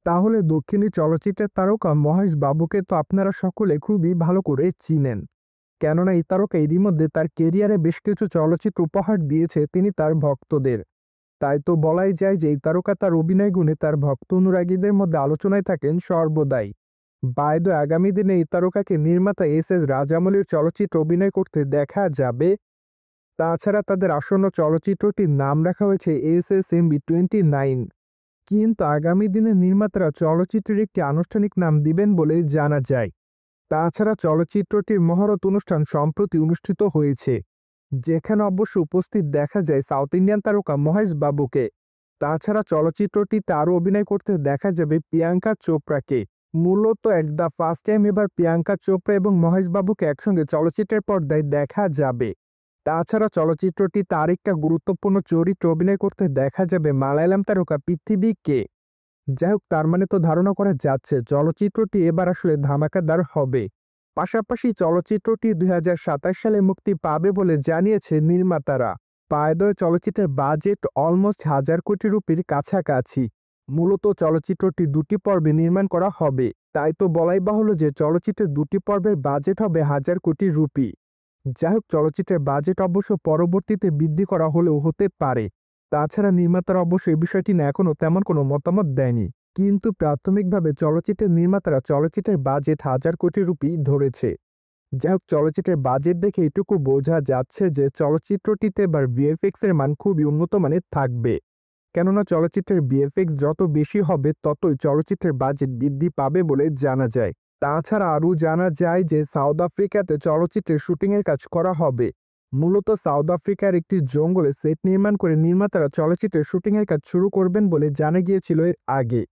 তাহলে দক্ষিণী চলচ্চিত্রের তারকা মহেশ বাবুকে তো আপনারা সকলে খুবই ভালো করে চিনেন, কেননা এই তারকা এরই মধ্যে তার কেরিয়ারে বেশ কিছু চলচ্চিত্র উপহার দিয়েছে তিনি তার ভক্তদের। তাই তো বলাই যায় যে এই তারকা তার অভিনয় গুণে তার ভক্ত অনুরাগীদের মধ্যে আলোচনায় থাকেন সর্বদাই। বায়দ আগামী দিনে এই তারকাকে নির্মাতা এস রাজামৌলির চলচ্চিত্রে অভিনয় করতে দেখা যাবে। তাছাড়া তাদের আসন্ন চলচ্চিত্রটির নাম রাখা হয়েছে SSMB29। কিন্তু আগামী দিনে নির্মাতারা চলচ্চিত্রের একটি আনুষ্ঠানিক নাম দিবেন বলে জানা যায়। তাছাড়া চলচ্চিত্রটির মহরত অনুষ্ঠান সম্প্রতি অনুষ্ঠিত হয়েছে, যেখানে অবশ্য উপস্থিত দেখা যায় সাউথ ইন্ডিয়ান তারকা মহেশ বাবুকে। তাছাড়া চলচ্চিত্রটিতে আরও অভিনয় করতে দেখা যাবে প্রিয়াঙ্কা চোপড়াকে। মূলত এট দ্য ফার্স্ট টাইম এবার প্রিয়াঙ্কা চোপড়া এবং মহেশ বাবুকে একসঙ্গে চলচ্চিত্রের পর্দায় দেখা যাবে। তাছাড়া চলচ্চিত্রটিতে আরেকটা গুরুত্বপূর্ণ চরিত্রে অভিনয় করতে দেখা যাবে মালায়ালাম তারকা পৃথিবীকে। যাই হোক, তার মানে তো ধারণা করা যাচ্ছে চলচ্চিত্রটি এবার আসলে ধামাকাদার হবে। পাশাপাশি চলচ্চিত্রটি 2027 সালে মুক্তি পাবে বলে জানিয়েছে নির্মাতারা। পায়দয় চলচ্চিত্রের বাজেট অলমোস্ট 1000 কোটি রুপির কাছাকাছি। মূলত চলচ্চিত্রটি 2টি পর্বে নির্মাণ করা হবে, তাই তো বলাই বাহুল্য যে চলচ্চিত্রের 2টি পর্বের বাজেট হবে 1000 কোটি রুপি। যাই হোক, চলচ্চিত্রের বাজেট অবশ্য পরবর্তীতে বৃদ্ধি করা হলেও হতে পারে। তাছাড়া নির্মাতারা অবশ্য এই বিষয়টি নিয়ে এখনও তেমন কোনো মতামত দেয়নি, কিন্তু প্রাথমিকভাবে চলচ্চিত্রের নির্মাতারা চলচ্চিত্রের বাজেট 1000 কোটি রুপি ধরেছে। যাই হোক, চলচ্চিত্রের বাজেট দেখে এটুকু বোঝা যাচ্ছে যে চলচ্চিত্রটিতে এবার ভিএফএক্স এর মান খুবই উন্নত মানের থাকবে, কেননা চলচ্চিত্রের ভিএফএক্স যত বেশি হবে ততই চলচ্চিত্রের বাজেট বৃদ্ধি পাবে বলে জানা যায়। তাছাড়া আরও জানা যায় যে সাউথ আফ্রিকাতে চলচ্চিত্রের শুটিংয়ের কাজ করা হবে। মূলত সাউথ আফ্রিকার একটি জঙ্গলে সেট নির্মাণ করে নির্মাতারা চলচ্চিত্রের শুটিংয়ের কাজ শুরু করবেন বলে জানা গিয়েছিল এর আগে।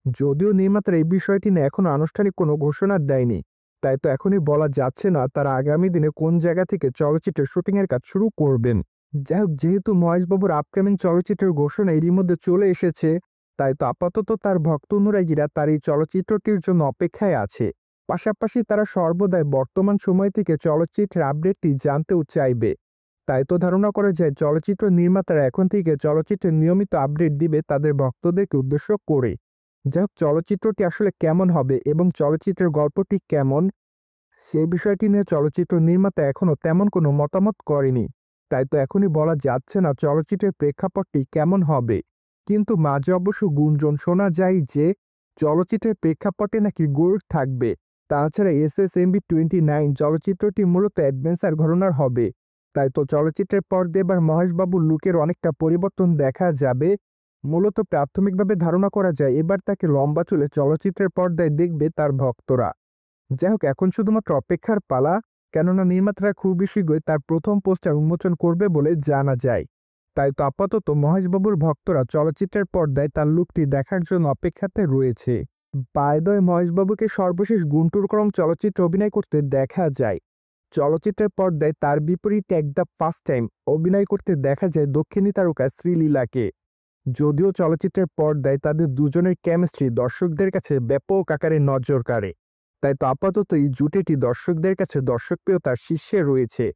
যদিও নির্মাতারা এই বিষয়টি নিয়ে এখনও আনুষ্ঠানিক কোনো ঘোষণা দেয়নি, তাই তো এখনই বলা যাচ্ছে না তারা আগামী দিনে কোন জায়গা থেকে চলচ্চিত্রের শুটিংয়ের কাজ শুরু করবেন। যাই হোক, যেহেতু মহেশবাবুর আপকামিং চলচ্চিত্রের ঘোষণা এরই মধ্যে চলে এসেছে, তাই তো আপাতত তার ভক্ত অনুরাগীরা তার এই চলচ্চিত্রটির জন্য অপেক্ষায় আছে। পাশাপাশি তারা সর্বদাই বর্তমান সময় থেকে চলচ্চিত্রের আপডেটটি জানতেও চাইবে। তাই তো ধারণা করা যায় চলচ্চিত্র নির্মাতারা এখন থেকে চলচ্চিত্রের নিয়মিত আপডেট দিবে তাদের ভক্তদেরকে উদ্দেশ্য করে। যাই হোক, চলচ্চিত্রটি আসলে কেমন হবে এবং চলচ্চিত্রের গল্পটি কেমন, সেই বিষয়টি নিয়ে চলচ্চিত্র নির্মাতা এখনও তেমন কোনো মতামত করেনি। তাই তো এখনই বলা যাচ্ছে না চলচ্চিত্রের প্রেক্ষাপটটি কেমন হবে। কিন্তু মাঝে অবশ্য গুঞ্জন শোনা যায় যে চলচ্চিত্রের প্রেক্ষাপটে নাকি গোল্ড থাকবে। তাছাড়া SSMB29 চলচ্চিত্রটি মূলত অ্যাডভেঞ্চার ঘরানার হবে। তাই তো চলচ্চিত্রের পর্দায় এবার মহেশবাবুর লুকের অনেকটা পরিবর্তন দেখা যাবে। মূলত প্রাথমিকভাবে ধারণা করা যায় এবার তাকে লম্বা চুলে চলচ্চিত্রের পর্দায় দেখবে তার ভক্তরা। যাই হোক, এখন শুধুমাত্র অপেক্ষার পালা, কেননা নির্মাতারা খুব শীঘ্রই তার প্রথম পোস্টার উন্মোচন করবে বলে জানা যায়। তাই তো আপাতত মহেশবাবুর ভক্তরা চলচ্চিত্রের পর্দায় তার লুকটি দেখার জন্য অপেক্ষাতে রয়েছে। বায়দয় মহেশবাবুকে সর্বশেষ গুন্টুরকরম চলচ্চিত্রে অভিনয় করতে দেখা যায়। চলচ্চিত্রের পর্দায় তার বিপরীতে এক দ্য ফার্স্ট টাইম অভিনয় করতে দেখা যায় দক্ষিণী তারকা শ্রীলীলাকে। যদিও চলচ্চিত্রের পর্দায় তাদের দুজনের কেমিস্ট্রি দর্শকদের কাছে ব্যাপক আকারে নজর কাড়ে, তাই তো আপাতত এই জুটিটি দর্শকদের কাছে দর্শকপ্রিয়তার শীর্ষে রয়েছে।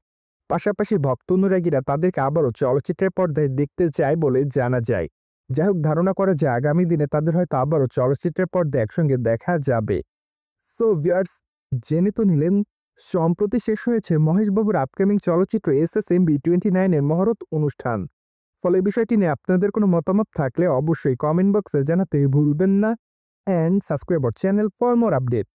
পাশাপাশি ভক্ত অনুরাগীরা তাদেরকে আবারও চলচ্চিত্রের পর্দায় দেখতে চায় বলে জানা যায়। যাই হোক, ধারণা করা যায় আগামী দিনে তাদের হয়তো আবারও চলচ্চিত্রের পর্দায় একসঙ্গে দেখা যাবে। সো ভিউয়ার্স, জেনে তো নিলেন সম্প্রতি শেষ হয়েছে মহেশবাবুর আপকামিং চলচ্চিত্র SSMB29 এর মহরত অনুষ্ঠান। ফলে বিষয়টি নিয়ে আপনাদের কোনো মতামত থাকলে অবশ্যই কমেন্ট বক্সে জানাতে ভুলবেন না। And subscribe our channel for more update.